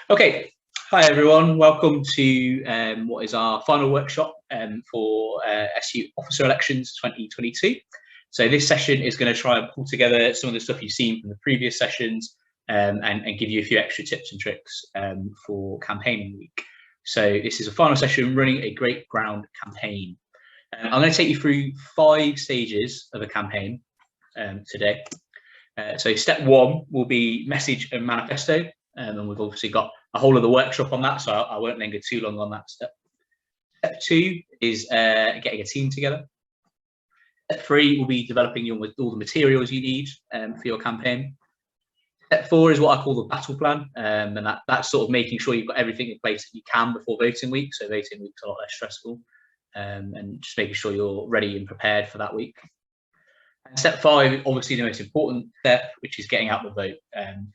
Okay, hi everyone. Welcome to what is our final workshop for SU Officer Elections 2022. So this session is going to try and pull together some of the stuff you've seen from the previous sessions and give you a few extra tips and tricks for campaigning week. So this is a final session running a great ground campaign. I'm going to take you through 5 stages of a campaign today. So step 1 will be message and manifesto. And we've obviously got a whole other workshop on that, so I won't linger too long on that step. Step 2 is getting a team together. Step 3 will be developing all the materials you need for your campaign. Step 4 is what I call the battle plan, and that's sort of making sure you've got everything in place that you can before voting week. So voting week's a lot less stressful, and just making sure you're ready and prepared for that week. And step 5, obviously the most important step, which is getting out the vote.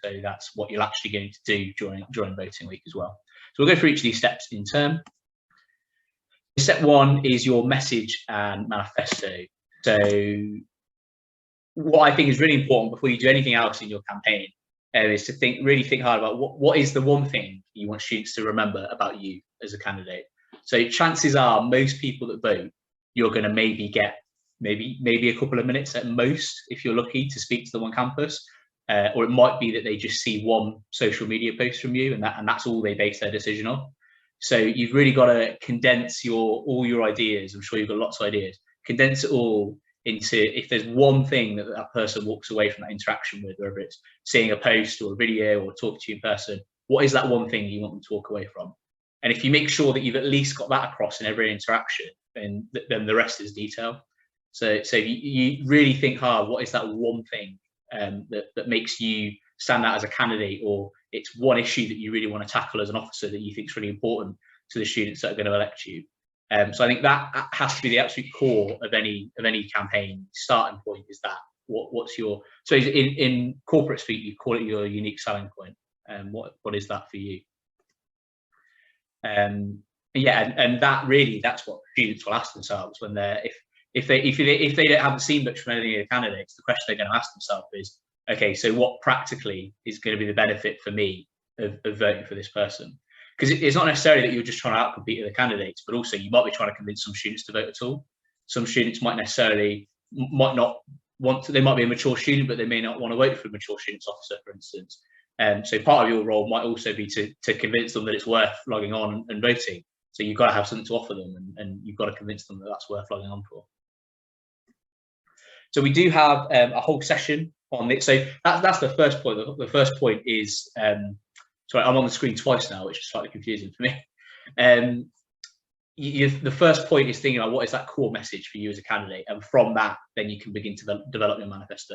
So that's what you're actually going to do during voting week as well. So we'll go through each of these steps in turn. Step 1 is your message and manifesto. So what I think is really important before you do anything else in your campaign is to really think hard about what is the one thing you want students to remember about you as a candidate. So chances are most people that vote, you're going to maybe get maybe a couple of minutes at most, if you're lucky, to speak to them on campus, or it might be that they just see one social media post from you, and that's all they base their decision on. So you've really got to condense all your ideas. I'm sure you've got lots of ideas. Condense it all into, if there's one thing that person walks away from that interaction with, whether it's seeing a post or a video or talking to you in person, what is that one thing you want them to walk away from? And if you make sure that you've at least got that across in every interaction, then the rest is detail. So you really think hard, what is that one thing that makes you stand out as a candidate, or it's one issue that you really want to tackle as an officer that you think is really important to the students that are going to elect you. So I think that has to be the absolute core of any campaign. Starting point is that. What's your, so in corporate speak, you call it your unique selling point. What is that for you? Yeah, and that's what students will ask themselves when they're, if they haven't seen much from any of the candidates, the question they're going to ask themselves is, okay, so what practically is going to be the benefit for me of voting for this person? Because it's not necessarily that you're just trying to outcompete the candidates, but also you might be trying to convince some students to vote at all. Some students might not want to, they might be a mature student, but they may not want to vote for a mature students officer, for instance. So part of your role might also be to convince them that it's worth logging on and voting. So you've got to have something to offer them, and you've got to convince them that that's worth logging on for. So we do have a whole session on this. So that's the first point. The first point is, sorry, I'm on the screen twice now, which is slightly confusing for me. The first point is thinking about what is that core message for you as a candidate, and from that, then you can begin to develop your manifesto.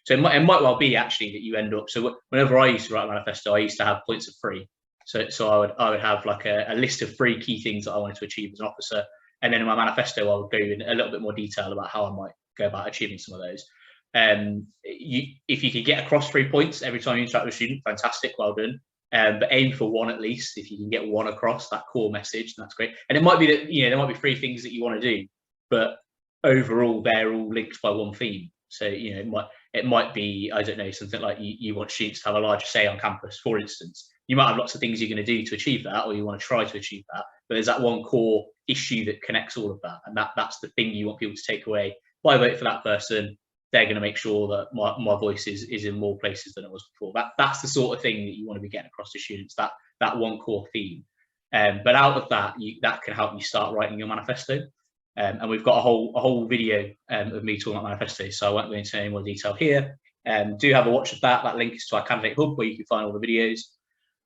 So it might well be actually that you end up. So whenever I used to write a manifesto, I used to have points of 3. So I would have like a list of 3 key things that I wanted to achieve as an officer, and then in my manifesto, I would go in a little bit more detail about how I might go about achieving some of those. If you could get across 3 points every time you interact with a student, fantastic, well done. But aim for 1 at least. If you can get 1 across, that core message, that's great. And it might be that there might be 3 things that you want to do, but overall they're all linked by one theme. So it might be, I don't know, something like you want students to have a larger say on campus, for instance. You might have lots of things you're going to do to achieve that, or you want to try to achieve that, but there's that one core issue that connects all of that, and that's the thing you want people to take away. If I vote for that person, they're going to make sure that my voice is in more places than it was before. That's the sort of thing that you want to be getting across to students, that one core theme. But out of that, that can help you start writing your manifesto. And we've got a whole video of me talking about manifesto, so I won't go into any more detail here. Do have a watch of that. That link is to our candidate hub, where you can find all the videos.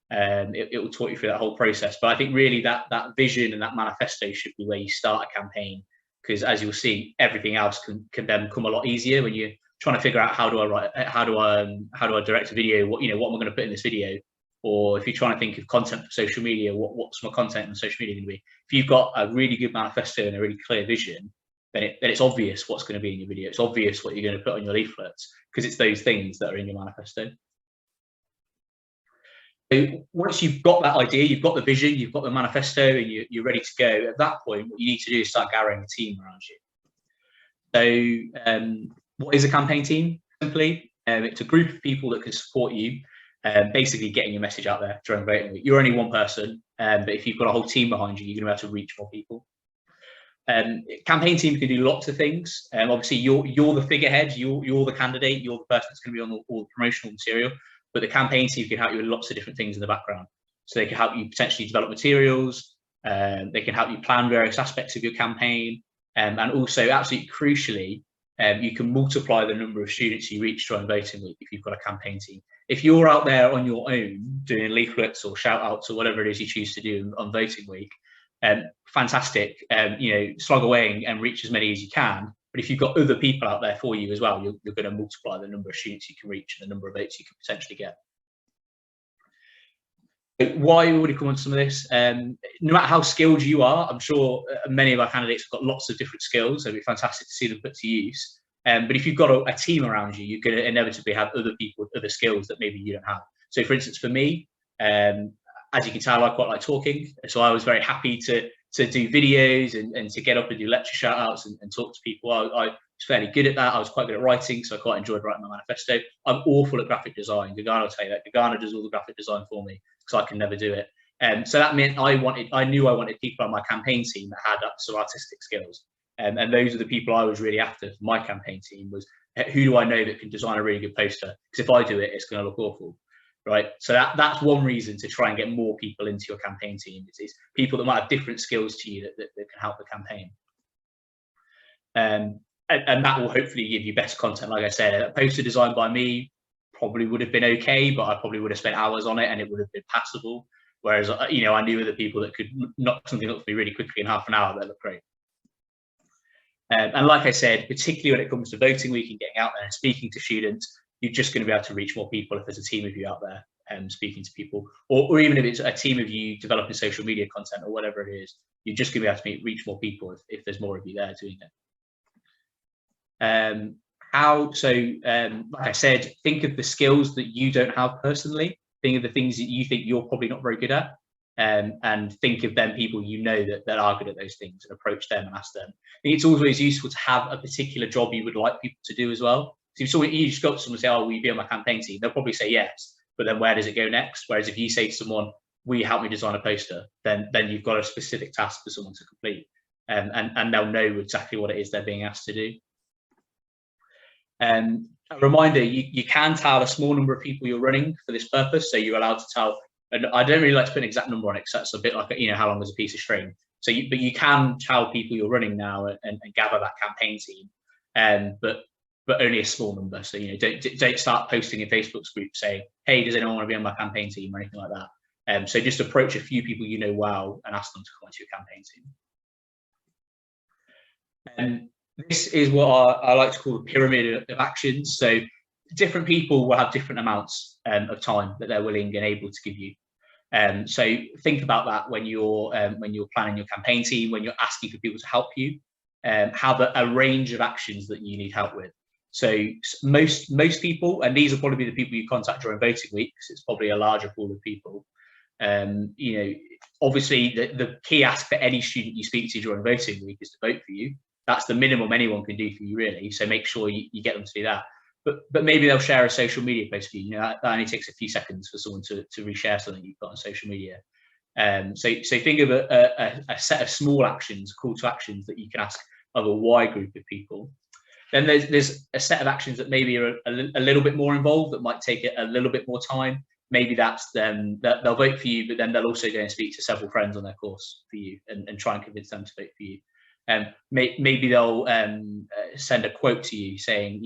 It will talk you through that whole process. But I think really that vision and that manifesto should be where you start a campaign, because as you'll see, everything else can then come a lot easier when you're trying to figure out how do I direct a video, what am I going to put in this video, or if you're trying to think of content for social media, what's my content on social media going to be. If you've got a really good manifesto and a really clear vision, then it's obvious what's going to be in your video. It's obvious what you're going to put on your leaflets, because it's those things that are in your manifesto. So once you've got that idea, you've got the vision, you've got the manifesto, and you're ready to go, at that point, what you need to do is start gathering a team around you. So what is a campaign team? Simply, it's a group of people that can support you basically getting your message out there during voting week. You're only one person, but if you've got a whole team behind you, you're going to be able to reach more people. Campaign team can do lots of things. Obviously, you're the figurehead, you're the candidate, you're the person that's going to be on all the promotional material. But the campaign team can help you with lots of different things in the background. So they can help you potentially develop materials. They can help you plan various aspects of your campaign, and also, absolutely crucially, you can multiply the number of students you reach during voting week if you've got a campaign team. If you're out there on your own doing leaflets or shout outs or whatever it is you choose to do on voting week, fantastic, slog away and reach as many as you can. But if you've got other people out there for you as well, you're going to multiply the number of students you can reach and the number of votes you can potentially get. Why would it come on some of this? No matter how skilled you are, I'm sure many of our candidates have got lots of different skills. It'd be fantastic to see them put to use. But if you've got a team around you, you're going to inevitably have other people with other skills that maybe you don't have. So, for instance, for me, as you can tell, I quite like talking. So I was very happy to do videos and to get up and do lecture shout outs and talk to people. I was fairly good at that. I was quite good at writing, so I quite enjoyed writing my manifesto. I'm awful at graphic design. Gagana will tell you that. Gagana does all the graphic design for me, because I can never do it. So that meant I knew I wanted people on my campaign team that had some artistic skills. And those are the people I was really after for my campaign team, was who do I know that can design a really good poster? Because if I do it, it's going to look awful. Right, so that's one reason to try and get more people into your campaign team. Is people that might have different skills to you that can help the campaign, and that will hopefully give you better content. Like I said, a poster designed by me probably would have been okay, but I probably would have spent hours on it and it would have been passable. Whereas I knew other people that could knock something up for me really quickly in half an hour that looked great. And like I said, particularly when it comes to voting week and getting out there and speaking to students, you're just going to be able to reach more people if there's a team of you out there speaking to people, or even if it's a team of you developing social media content or whatever it is, you're just going to be able to reach more people if there's more of you there doing it. Like I said, think of the skills that you don't have personally. Think of the things that you think you're probably not very good at, and think of them people that are good at those things, and approach them and ask them. I think it's always useful to have a particular job you would like people to do as well. So if you just go up to someone and say, "Oh, will you be on my campaign team?" They'll probably say yes, but then where does it go next? Whereas if you say to someone, "Will you help me design a poster?" then you've got a specific task for someone to complete, and they'll know exactly what it is they're being asked to do. A reminder: you can tell a small number of people you're running for this purpose, so you're allowed to tell. And I don't really like to put an exact number on it, because that's a bit like how long is a piece of string. So, but you can tell people you're running now and gather that campaign team, but only a small number. So don't start posting in Facebook's group saying, "Hey, does anyone want to be on my campaign team?" or anything like that. So just approach a few people well and ask them to come into your campaign team. This is what I like to call the pyramid of actions. So different people will have different amounts of time that they're willing and able to give you. So think about that when you're planning your campaign team, when you're asking for people to help you. Have a range of actions that you need help with. So most people, and these will probably be the people you contact during voting week, because it's probably a larger pool of people. Obviously the key ask for any student you speak to during voting week is to vote for you. That's the minimum anyone can do for you, really. So make sure you get them to do that. But maybe they'll share a social media post for you. That only takes a few seconds for someone to reshare something you've got on social media. So think of a set of small actions, call to actions that you can ask of a wide group of people. Then there's a set of actions that maybe are a little bit more involved, that might take a little bit more time. Maybe that's them, that they'll vote for you, but then they'll also go and speak to several friends on their course for you and try and convince them to vote for you. Maybe they'll send a quote to you saying,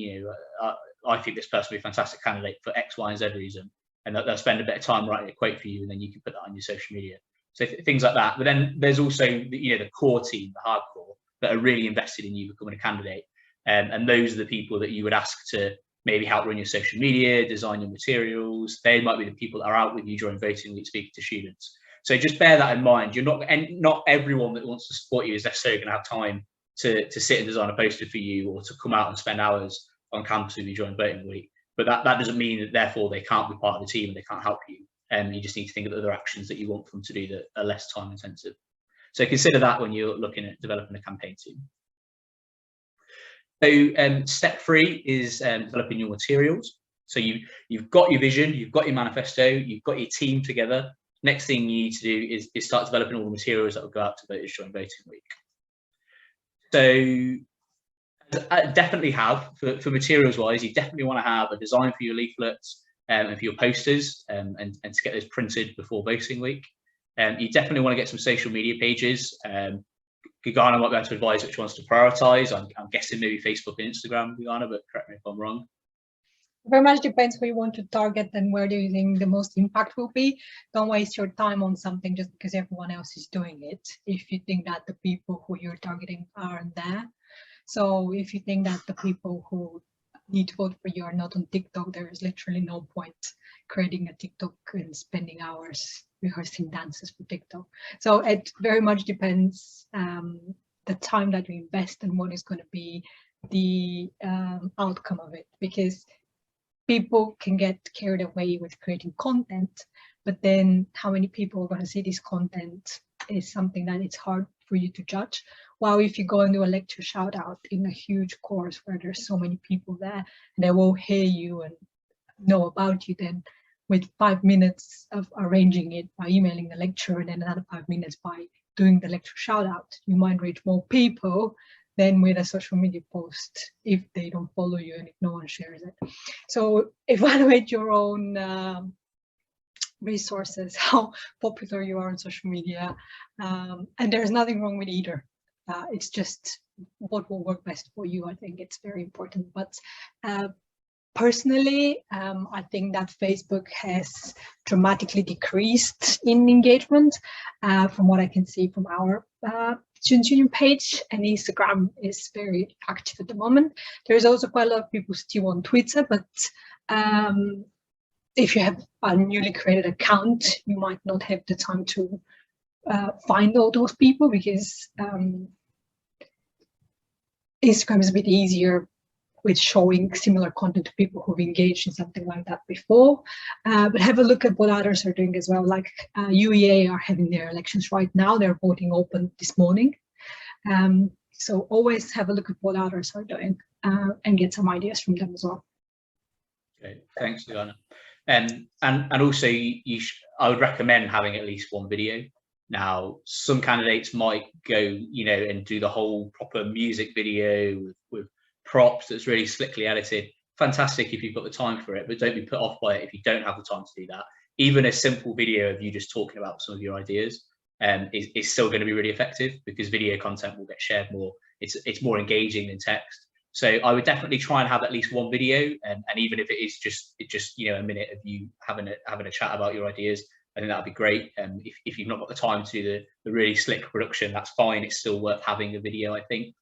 I think this person will be a fantastic candidate for X, Y, and Z reason, and they'll spend a bit of time writing a quote for you, and then you can put that on your social media. So things like that. But then there's also the core team, the hardcore, that are really invested in you becoming a candidate, and those are the people that you would ask to maybe help run your social media, design your materials. They might be the people that are out with you during voting week speaking to students. So just bear that in mind. Not everyone that wants to support you is necessarily going to have time to sit and design a poster for you, or to come out and spend hours on campus with you during voting week. But that doesn't mean that therefore they can't be part of the team and they can't help you. You just need to think of other actions that you want them to do that are less time intensive. So consider that when you're looking at developing a campaign team. So step 3 is developing your materials. So you've got your vision, you've got your manifesto, you've got your team together. Next thing you need to do is start developing all the materials that will go out to voters during voting week. So definitely have, for materials wise, you definitely want to have a design for your leaflets and for your posters and to get those printed before voting week. You definitely want to get some social media pages. Gagana might be able to advise which ones to prioritize. I'm guessing maybe Facebook and Instagram, Gagana, but correct me if I'm wrong. Very much depends who you want to target and where do you think the most impact will be. Don't waste your time on something just because everyone else is doing it, if you think that the people who you're targeting aren't there. So if you think that the people who need to vote for you are not on TikTok, there is literally no point creating a TikTok and spending hours rehearsing dances for TikTok. So it very much depends the time that you invest and what is going to be the outcome of it, because people can get carried away with creating content, but then how many people are going to see this content is something that it's hard for you to judge. While if you go and do a lecture shout out in a huge course where there's so many people there and they will hear you and know about you, then with 5 minutes of arranging it by emailing the lecturer and then another 5 minutes by doing the lecture shout out, you might reach more people than with a social media post if they don't follow you and if no one shares it. So evaluate your own resources, how popular you are on social media, and there's nothing wrong with either. It's just what will work best for you. I think it's very important. But personally, I think that Facebook has dramatically decreased in engagement from what I can see from our Students' Union page, and Instagram is very active at the moment. There's also quite a lot of people still on Twitter, but if you have a newly created account, you might not have the time to find all those people, because Instagram is a bit easier with showing similar content to people who've engaged in something like that before. But have a look at what others are doing as well. Like UEA are having their elections right now. They're voting open this morning. So always have a look at what others are doing and get some ideas from them as well. Okay, thanks, Liana. And also, I would recommend having at least one video. Now, some candidates might go, and do the whole proper music video with props that's really slickly edited. Fantastic if you've got the time for it, but don't be put off by it if you don't have the time to do that. Even a simple video of you just talking about some of your ideas is still going to be really effective, because video content will get shared more. It's more engaging than text. So I would definitely try and have at least one video, and even if it is just a minute of you having a chat about your ideas, I think that would be great. If you've not got the time to do the really slick production, that's fine. It's still worth having a video, I think.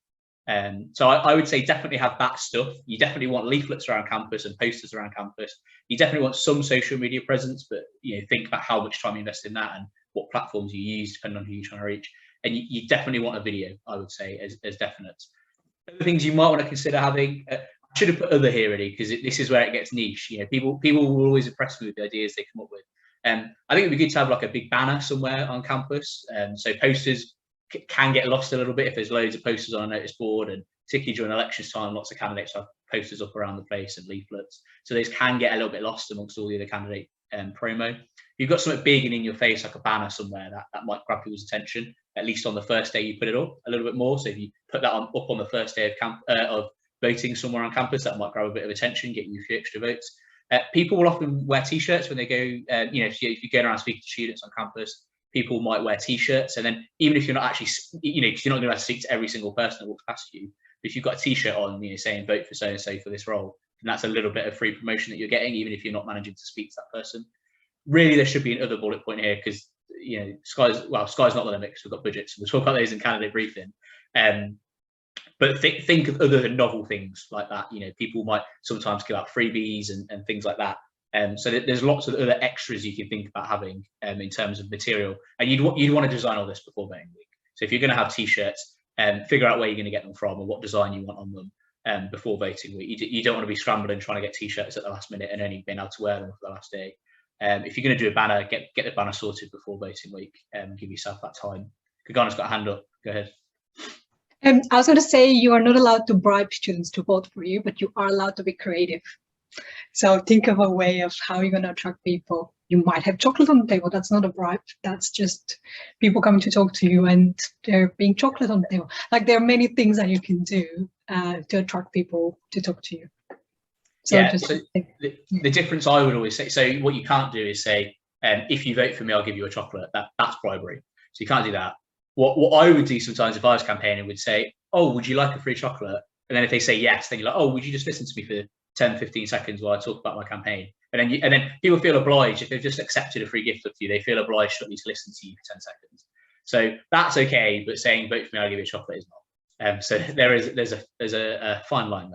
So I would say definitely have that stuff. You definitely want leaflets around campus and posters around campus. You definitely want some social media presence, but think about how much time you invest in that and what platforms you use depending on who you're trying to reach. And you definitely want a video, I would say, as definite. Other things you might want to consider having. I should have put other here really, because this is where it gets niche. People will always impress me with the ideas they come up with. I think it'd be good to have like a big banner somewhere on campus. So posters can get lost a little bit if there's loads of posters on a notice board, and particularly during elections time, lots of candidates have posters up around the place and leaflets. So those can get a little bit lost amongst all the other candidate promo. If you've got something big and in your face, like a banner somewhere, that might grab people's attention, at least on the first day you put it up a little bit more. So if you put that up on the first day of voting somewhere on campus, that might grab a bit of attention, get you a few extra votes. People will often wear t-shirts when they go, if you're going around speaking to students on campus, people might wear t-shirts. And then even if you're not actually, because you're not going to speak to every single person that walks past you, but if you've got a t-shirt on, saying vote for so-and-so for this role, then that's a little bit of free promotion that you're getting, even if you're not managing to speak to that person. Really, there should be another bullet point here, because, sky's not the limit, because we've got budgets. We'll talk about those in candidate briefing. But think of other novel things like that. People might sometimes give out freebies and things like that. So there's lots of other extras you can think about having in terms of material. And you'd want to design all this before voting week. So if you're going to have t-shirts, figure out where you're going to get them from and what design you want on them before voting week. You don't want to be scrambling trying to get t-shirts at the last minute and only being able to wear them for the last day. If you're going to do a banner, get the banner sorted before voting week. Give yourself that time. Gagana's got a hand up. Go ahead. I was going to say, you are not allowed to bribe students to vote for you, but you are allowed to be creative. So think of a way of how you're going to attract people. You might have chocolate on the table. That's not a bribe. That's just people coming to talk to you and there being chocolate on the table. Like there are many things that you can do to attract people to talk to you. So yeah, so the difference I would always say, so what you can't do is say, if you vote for me, I'll give you a chocolate. That's bribery. So you can't do that. What I would do sometimes if I was campaigning would say, oh, would you like a free chocolate? And then if they say yes, then you're like, oh, would you just listen to me for 10, 15 seconds while I talk about my campaign? And then people feel obliged, if they've just accepted a free gift of you, they feel obliged to at least listen to you for 10 seconds. So that's okay, but saying vote for me, I'll give you a chocolate is not. So there's a fine line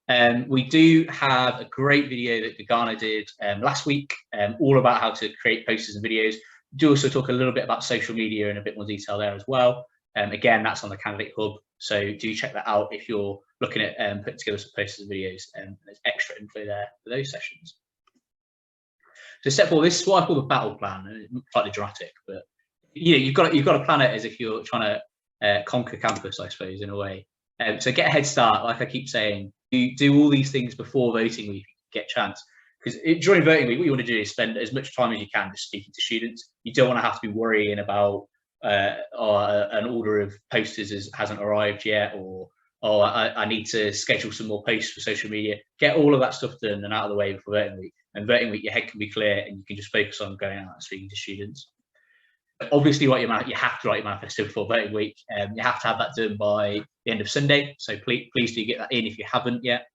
there. We do have a great video that Gagana did last week, all about how to create posters and videos. We do also talk a little bit about social media in a bit more detail there as well. Again, that's on the Candidate Hub, so do check that out if you're looking at putting together some posters and videos. There's extra info there for those sessions. So step 4, this is what I call the battle plan. Slightly dramatic, but you've got to plan it as if you're trying to conquer campus, I suppose, in a way. So get a head start, like I keep saying. Do all these things before voting week, get a chance. Because during voting week, what you want to do is spend as much time as you can just speaking to students. You don't want to have to be worrying about an order of posters hasn't arrived yet, or I need to schedule some more posts for social media. Get all of that stuff done and out of the way before voting week. And voting week, your head can be clear and you can just focus on going out and speaking to students. Obviously, you have to write your manifesto before voting week. You have to have that done by the end of Sunday. So please do get that in if you haven't yet.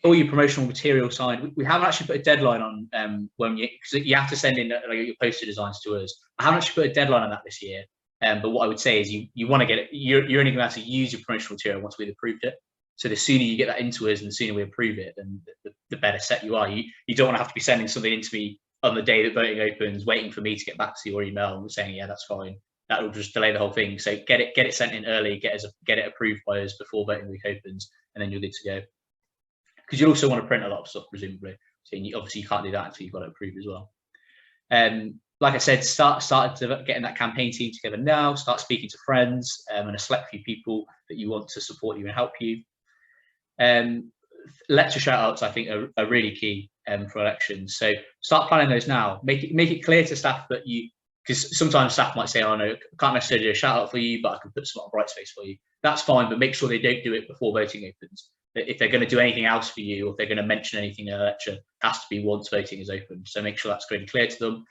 All your promotional material signed. We haven't actually put a deadline on when because you have to send in your poster designs to us. I haven't actually put a deadline on that this year. But what I would say is you want to get it. You're only going to have to use your promotional material once we've approved it. So the sooner you get that into us and the sooner we approve it, then the better set you are. You don't want to have to be sending something into me on the day that voting opens, waiting for me to get back to your email and saying, yeah, that's fine. That will just delay the whole thing. So get it sent in early, get it approved by us before voting week opens, and then you're good to go. Because you also want to print a lot of stuff, presumably. So obviously you can't do that until you've got it approved as well. Like I said, start getting that campaign team together now. Start speaking to friends and a select few people that you want to support you and help you. Lecture shout outs, I think, are really key for elections. So start planning those now. Make it clear to staff that because sometimes staff might say, oh no, I can't necessarily do a shout out for you, but I can put some on Brightspace for you. That's fine, but make sure they don't do it before voting opens. If they're going to do anything else for you, or if they're going to mention anything in a lecture, it has to be once voting is open. So make sure that's really clear to them.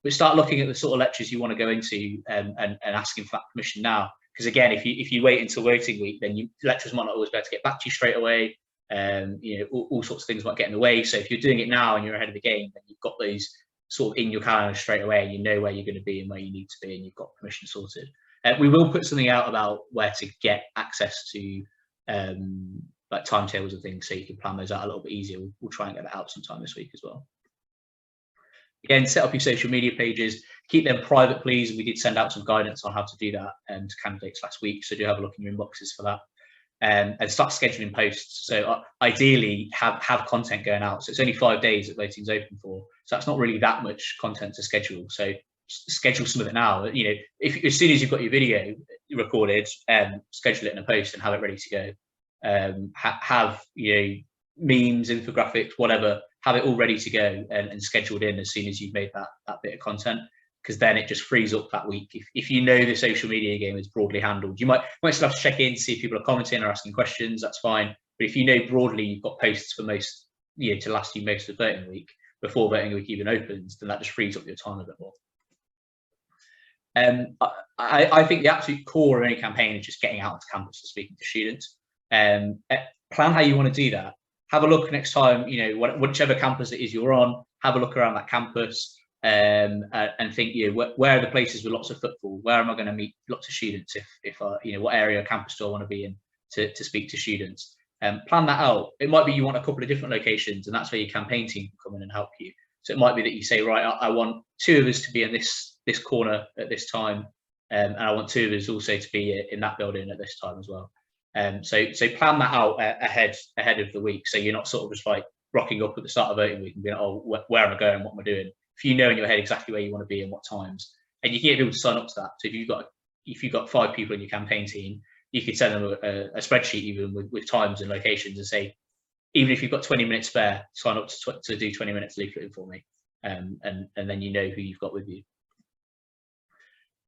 But start looking at the sort of lectures you want to go into and asking for that permission now. Because again, if you wait until voting week, then lecturers might not always be able to get back to you straight away. All sorts of things might get in the way. So if you're doing it now and you're ahead of the game, then you've got those sort of in your calendar straight away, and you know where you're going to be and where you need to be, and you've got permission sorted. We will put something out about where to get access to like timetables and things, so you can plan those out a little bit easier. We'll try and get that out sometime this week as well. Again, set up your social media pages, keep them private, please. We did send out some guidance on how to do that to candidates last week, so do have a look in your inboxes for that. And start scheduling posts. So ideally have content going out. So it's only 5 days that voting's open for. So that's not really that much content to schedule. So schedule some of it now. If as soon as you've got your video recorded, schedule it in a post and have it ready to go. Have memes, infographics, whatever. Have it all ready to go and scheduled in as soon as you've made that bit of content. Because then it just frees up that week. If you know the social media game is broadly handled, you might still have to check in to see if people are commenting or asking questions. That's fine. But if you know broadly you've got posts for most, to last you most of voting week before voting week even opens, then that just frees up your time a bit more. I think the absolute core of any campaign is just getting out onto campus and speaking to students. Plan how you want to do that. Have a look next time, whichever campus it is you're on, have a look around that campus. And think, where are the places with lots of footfall? Where am I going to meet lots of students? If what area of campus do I want to be in to speak to students? Plan that out. It might be you want a couple of different locations, and that's where your campaign team can come in and help you. So it might be that you say, right, I want 2 of us to be in this corner at this time, and I want 2 of us also to be in that building at this time as well. So plan that out ahead of the week, so you're not sort of just like rocking up at the start of voting week and being, oh, where am I going? What am I doing? If you know in your head exactly where you want to be and what times, and you can get people to sign up to that. So if you've got 5 people in your campaign team, you could send them a spreadsheet even with times and locations and say, even if you've got 20 minutes spare, sign up to do 20 minutes leafleting for me. And then you know who you've got with you.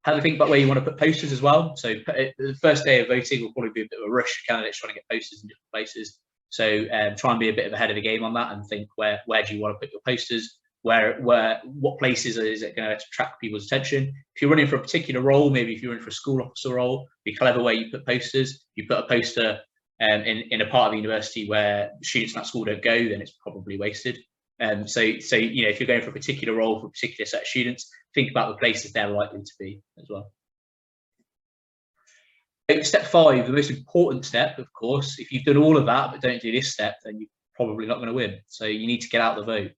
Have a think about where you want to put posters as well. So the first day of voting will probably be a bit of a rush for candidates trying to get posters in different places. So try and be a bit of ahead of the game on that and think where do you want to put your posters? What places is it going to attract people's attention? If you're running for a particular role, maybe if you're running for a school officer role, be clever where you put posters. You put a poster in a part of the university where students in that school don't go, then it's probably wasted. So you know, if you're going for a particular role for a particular set of students, think about the places they're likely to be as well. Step 5, the most important step, of course. If you've done all of that but don't do this step, then you're probably not going to win. So you need to get out the vote.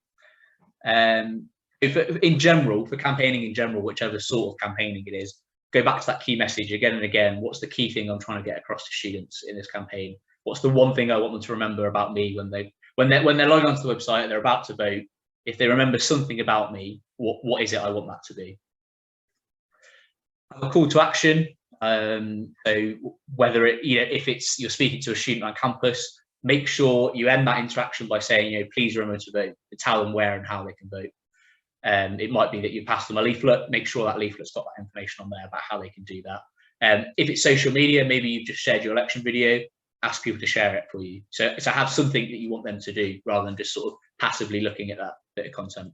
In general, for campaigning in general, whichever sort of campaigning it is, go back to that key message again and again. What's the key thing I'm trying to get across to students in this campaign? What's the one thing I want them to remember about me when they're logging onto the website and they're about to vote? If they remember something about me, what is it I want that to be? Have a call to action. So whether if it's you're speaking to a student on campus, make sure you end that interaction by saying, please remember to vote, to tell them where and how they can vote. It might be that you pass them a leaflet, make sure that leaflet's got that information on there about how they can do that. If it's social media, maybe you've just shared your election video, ask people to share it for you. So have something that you want them to do rather than just sort of passively looking at that bit of content.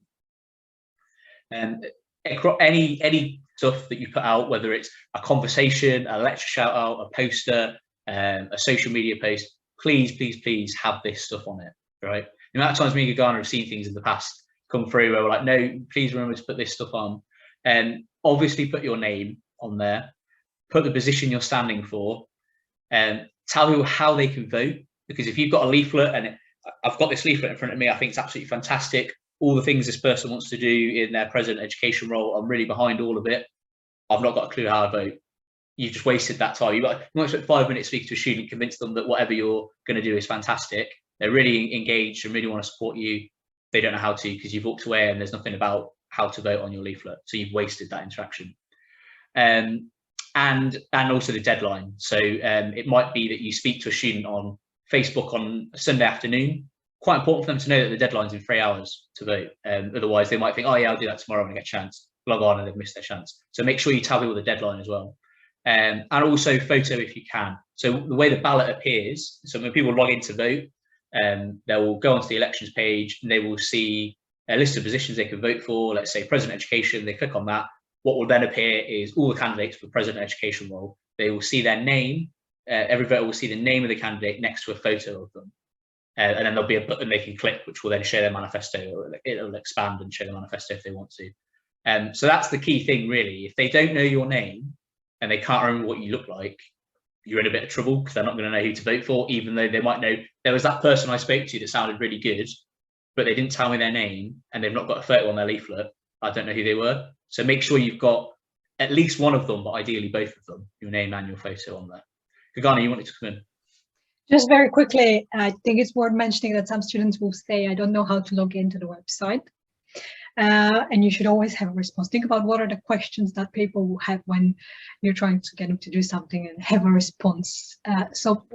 Any stuff that you put out, whether it's a conversation, a lecture shout out, a poster, a social media post, please have this stuff on it, right? The amount of times me and Gagana have seen things in the past come through where we're like, no, please remember to put this stuff on. And obviously put your name on there, put the position you're standing for, and tell people how they can vote. Because if you've got a leaflet, and I've got this leaflet in front of me, I think it's absolutely fantastic. All the things this person wants to do in their present education role, I'm really behind all of it. I've not got a clue how to vote. You've just wasted that time. You might spend 5 minutes speaking to a student, convince them that whatever you're going to do is fantastic. They're really engaged and really want to support you. They don't know how to because you've walked away and there's nothing about how to vote on your leaflet. So you've wasted that interaction. And also the deadline. So it might be that you speak to a student on Facebook on a Sunday afternoon. Quite important for them to know that the deadline's in 3 hours to vote. Otherwise, they might think, oh yeah, I'll do that tomorrow when I get a chance. Log on and they've missed their chance. So make sure you tell people the deadline as well. And also photo if you can. So the way the ballot appears, so when people log in to vote, they will go onto the elections page and they will see a list of positions they can vote for. Let's say President Education, they click on that. What will then appear is all the candidates for the President Education role. They will see their name. Every voter will see the name of the candidate next to a photo of them. And then there'll be a button they can click, which will then show their manifesto, or it'll expand and show the manifesto if they want to. So that's the key thing, really. If they don't know your name and they can't remember what you look like, you're in a bit of trouble because they're not going to know who to vote for, even though they might know there was that person I spoke to that sounded really good, but they didn't tell me their name and they've not got a photo on their leaflet. I don't know who they were. So make sure you've got at least one of them, but ideally both of them, your name and your photo on there. Gagana, you wanted to come in? Just very quickly, I think it's worth mentioning that some students will say, I don't know how to log into the website. And you should always have a response. Think about what are the questions that people will have when you're trying to get them to do something and have a response. So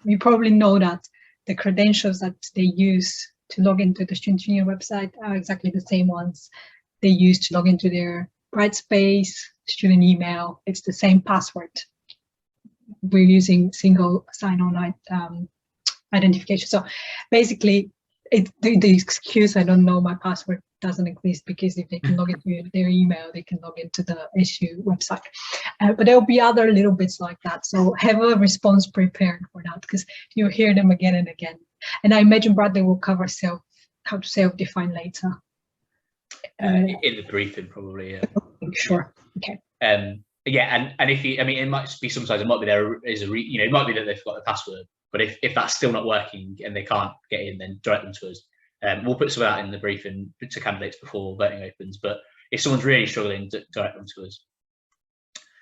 you probably know that the credentials that they use to log into the Student Union website are exactly the same ones they use to log into their Brightspace student email. It's the same password. We're using single sign-on identification. So basically, the excuse, I don't know, my password doesn't exist, because if they can log into their email, they can log into the issue website. But there'll be other little bits like that. So have a response prepared for that, because you'll hear them again and again. And I imagine Bradley will cover how to self-define later. In the briefing, probably, yeah. Sure. Okay. Yeah, and if you, I mean, it might be sometimes it might be there is it might be that they've got the password, but if that's still not working and they can't get in, then direct them to us. We'll put some of that in the briefing to candidates before voting opens. But if someone's really struggling, direct them to us.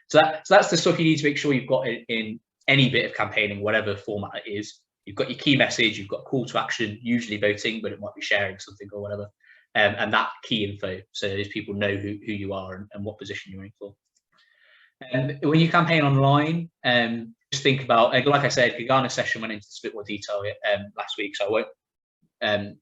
So that's the stuff you need to make sure you've got in any bit of campaigning, whatever format it is. You've got your key message, you've got call to action, usually voting, but it might be sharing something or whatever, and that key info, so those people know who you are and what position you're in for. When you campaign online, just think about, like I said, Gagana's session went into a bit more detail last week, so I won't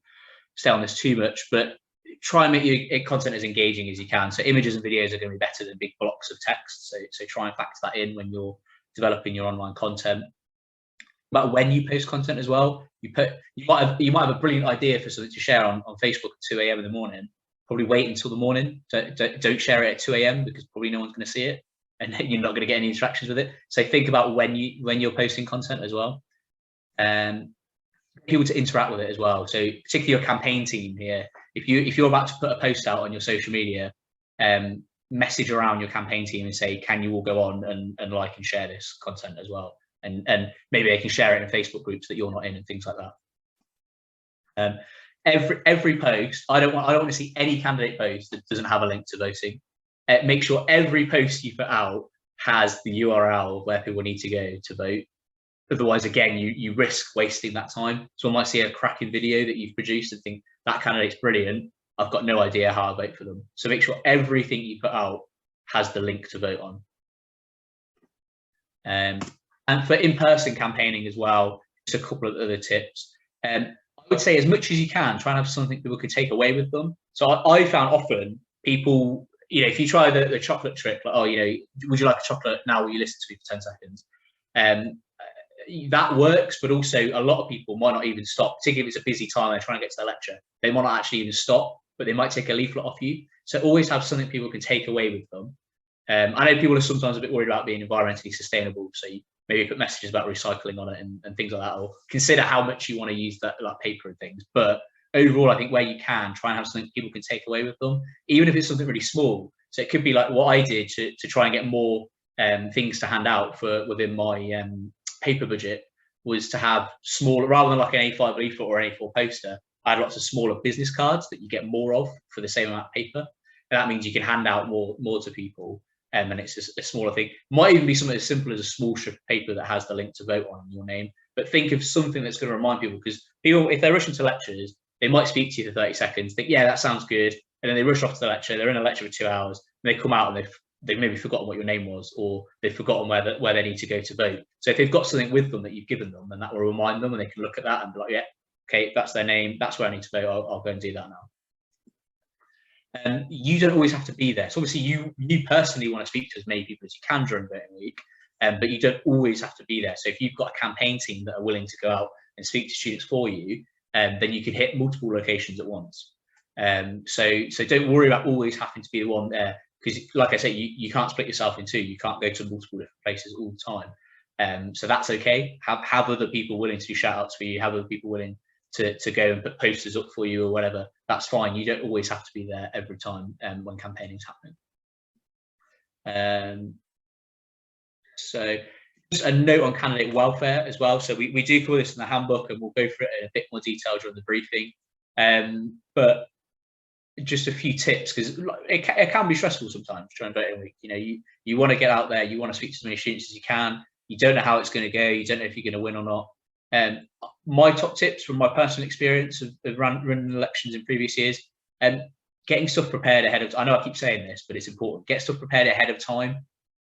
stay on this too much, but try and make your content as engaging as you can. So images and videos are going to be better than big blocks of text. So try and factor that in when you're developing your online content. But when you post content as well, you might have a brilliant idea for something to share on Facebook at 2 a.m. in the morning. Probably wait until the morning. Don't share it at 2 a.m. because probably no one's going to see it, and you're not going to get any interactions with it. So think about when you're posting content as well, and people to interact with it as well. So particularly your campaign team here, if you're about to put a post out on your social media, message around your campaign team and say, can you all go on and like and share this content as well, and maybe they can share it in Facebook groups that you're not in and things like that. Every post, I don't want to see any candidate post that doesn't have a link to voting. Make sure every post you put out has the URL where people need to go to vote. Otherwise, again, you risk wasting that time. Someone might see a cracking video that you've produced and think, that candidate's brilliant, I've got no idea how I vote for them. So make sure everything you put out has the link to vote on. And for in-person campaigning as well, just a couple of other tips. I would say, as much as you can, try and have something people could take away with them. So I found often people, if you try the chocolate trick, like, oh, would you like a chocolate? Now will you listen to me for 10 seconds? That works, but also a lot of people might not even stop, particularly if it's a busy time, they're trying to get to the lecture. They might not actually even stop, but they might take a leaflet off you. So always have something people can take away with them. I know people are sometimes a bit worried about being environmentally sustainable, so you maybe put messages about recycling on it and things like that, or consider how much you want to use that, like paper and things. But overall, I think where you can, try and have something people can take away with them, even if it's something really small. So it could be like what I did to try and get more things to hand out within my paper budget, was to have smaller, rather than like an A5 leaflet or an A4 poster, I had lots of smaller business cards that you get more of for the same amount of paper. And that means you can hand out more to people. And it's just a smaller thing. Might even be something as simple as a small strip of paper that has the link to vote on your name. But think of something that's going to remind people, because people, if they're rushing to lectures, they might speak to you for 30 seconds, think, yeah, that sounds good. And then they rush off to the lecture. They're in a lecture for 2 hours. And they come out and they've maybe forgotten what your name was, or they've forgotten where they need to go to vote. So if they've got something with them that you've given them, then that will remind them, and they can look at that and be like, yeah, okay, that's their name. That's where I need to vote. I'll go and do that now. You don't always have to be there. So obviously you personally want to speak to as many people as you can during voting week, but you don't always have to be there. So if you've got a campaign team that are willing to go out and speak to students for you, then you can hit multiple locations at once. So don't worry about always having to be the one there, because like I say, you can't split yourself in two. You can't go to multiple different places all the time. So that's okay. Have other people willing to do shout outs for you, have other people willing to go and put posters up for you or whatever. That's fine. You don't always have to be there every time when campaigning is happening. So just a note on candidate welfare as well. So we do cover this in the handbook, and we'll go through it in a bit more detail during the briefing. But just a few tips, because it can be stressful sometimes during voting week. You want to get out there, you want to speak to as many students as you can. You don't know how it's going to go. You don't know if you're going to win or not. My top tips from my personal experience of running elections in previous years, getting stuff prepared ahead of time. I know I keep saying this, but it's important. Get stuff prepared ahead of time.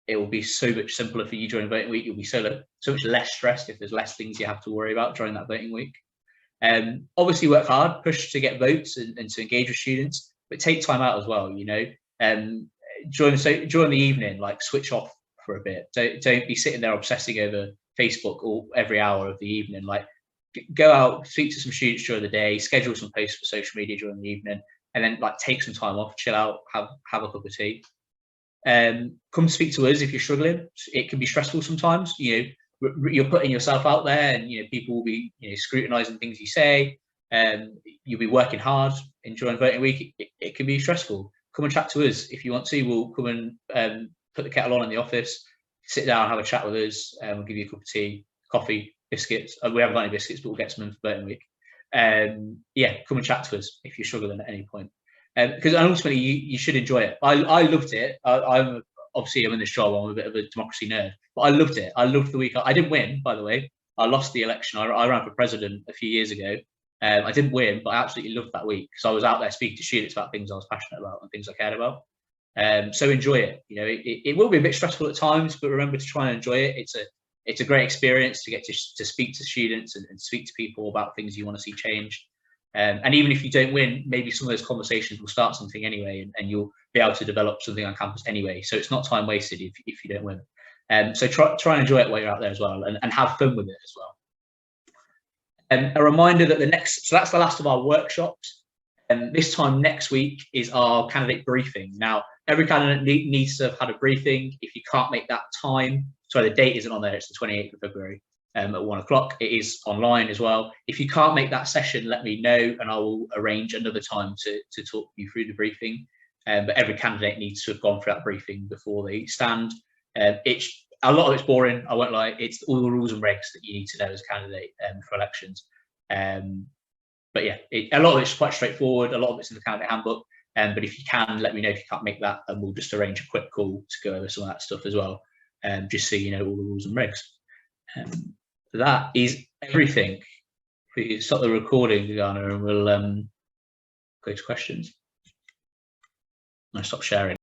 It will be so much simpler for you during voting week. You'll be so much less stressed if there's less things you have to worry about during that voting week. Obviously work hard, push to get votes and to engage with students, but take time out as well. During the evening, like switch off for a bit. Don't be sitting there obsessing over Facebook all every hour of the evening. Like, go out, speak to some students during the day, schedule some posts for social media during the evening, and then like take some time off, chill out, have a cup of tea. Come speak to us if you're struggling. It can be stressful sometimes. You're putting yourself out there, and people will be scrutinizing things you say. You'll be working hard during voting week. It can be stressful. Come and chat to us if you want to. We'll come and put the kettle on in the office, sit down, have a chat with us, and we'll give you a cup of tea, coffee, biscuits. We haven't got any biscuits, but we'll get some in for voting week. Yeah, come and chat to us if you're struggling at any point. Because ultimately you should enjoy it. I loved it. I'm in this job. I'm a bit of a democracy nerd, but I loved it. I loved the week. I didn't win, by the way. I lost the election. I ran for president a few years ago. I didn't win, but I absolutely loved that week because I was out there speaking to students about things I was passionate about and things I cared about. So enjoy it. It will be a bit stressful at times, but remember to try and enjoy it. it's a great experience to get to speak to students and speak to people about things you want to see changed. And even if you don't win, maybe some of those conversations will start something anyway, and you'll be able to develop something on campus anyway. So it's not time wasted if you don't win. So try and enjoy it while you're out there as well, and have fun with it as well. And a reminder that so that's the last of our workshops. And this time next week is our candidate briefing. Now, every candidate needs to have had a briefing. If you can't make that time, sorry, the date isn't on there, it's the 28th of February. At 1 o'clock. It is online as well. If you can't make that session, let me know and I will arrange another time to talk you through the briefing. But every candidate needs to have gone through that briefing before they stand. It's a lot of it's boring, I won't lie. It's all the rules and regs that you need to know as a candidate for elections. But yeah, a lot of it's quite straightforward. A lot of it's in the candidate handbook. But if you can, let me know if you can't make that, and we'll just arrange a quick call to go over some of that stuff as well. Just so you know all the rules and regs. That is everything. We stop the recording, Ghana, and we'll go to questions. I stop sharing.